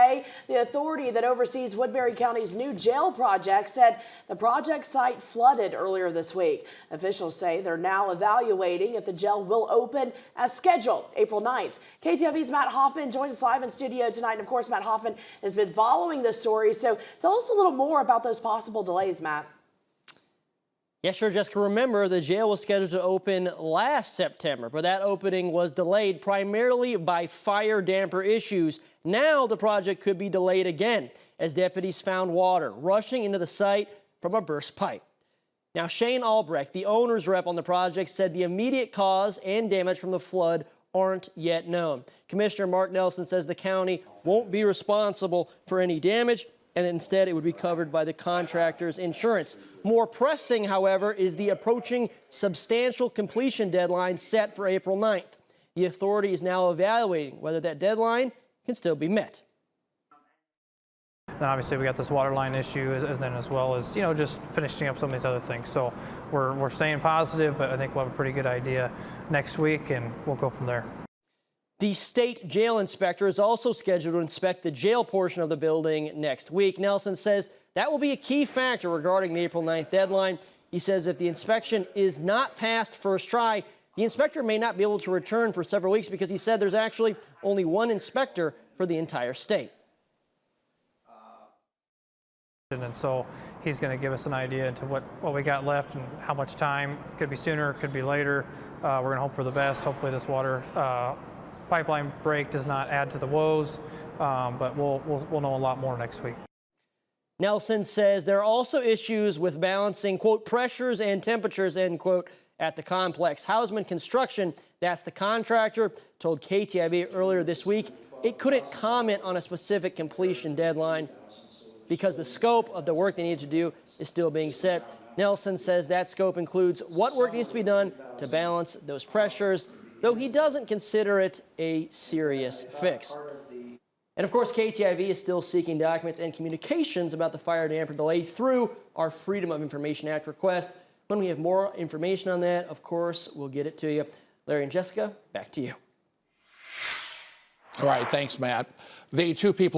today. The authority that oversees Woodbury County's new jail project said the project site flooded earlier this week. Officials say they're now evaluating if the jail will open as scheduled April 9th. KTV's Matt Hoffman joins us live in studio tonight. And of course, Matt Hoffman has been following this story. So tell us a little more about those possible delays, Matt. Yeah, sure, Jessica. Remember, the jail was scheduled to open last September, but that opening was delayed primarily by fire damper issues. Now the project could be delayed again as deputies found water rushing into the site from a burst pipe. Now, Shane Albrecht, the owner's rep on the project, said the immediate cause and damage from the flood aren't yet known. Commissioner Mark Nelson says the county won't be responsible for any damage, and instead it would be covered by the contractor's insurance. More pressing, however, is the approaching substantial completion deadline set for April 9th. The authority is now evaluating whether that deadline can still be met. Then obviously we got this water line issue, as well as, just finishing up some of these other things. So we're staying positive, but I think we'll have a pretty good idea next week, and we'll go from there. The state jail inspector is also scheduled to inspect the jail portion of the building next week. Nelson says that will be a key factor regarding the April 9th deadline. He says if the inspection is not passed first try, the inspector may not be able to return for several weeks because he said there's actually only one inspector for the entire state. And so he's going to give us an idea into what we got left and how much time. Could be sooner, could be later. We're going to hope for the best. Hopefully this water pipeline break does not add to the woes, but we'll know a lot more next week. Nelson says there are also issues with balancing, quote, pressures and temperatures, end quote, at the complex. Hausman Construction, that's the contractor, told KTIV earlier this week it couldn't comment on a specific completion deadline because the scope of the work they need to do is still being set. Nelson says that scope includes what work needs to be done to balance those pressures, though he doesn't consider it a serious fix. And of course, KTIV is still seeking documents and communications about the fire damper delay through our Freedom of Information Act request. When we have more information on that, of course, we'll get it to you. Larry and Jessica, back to you. All right, thanks, Matt. The two people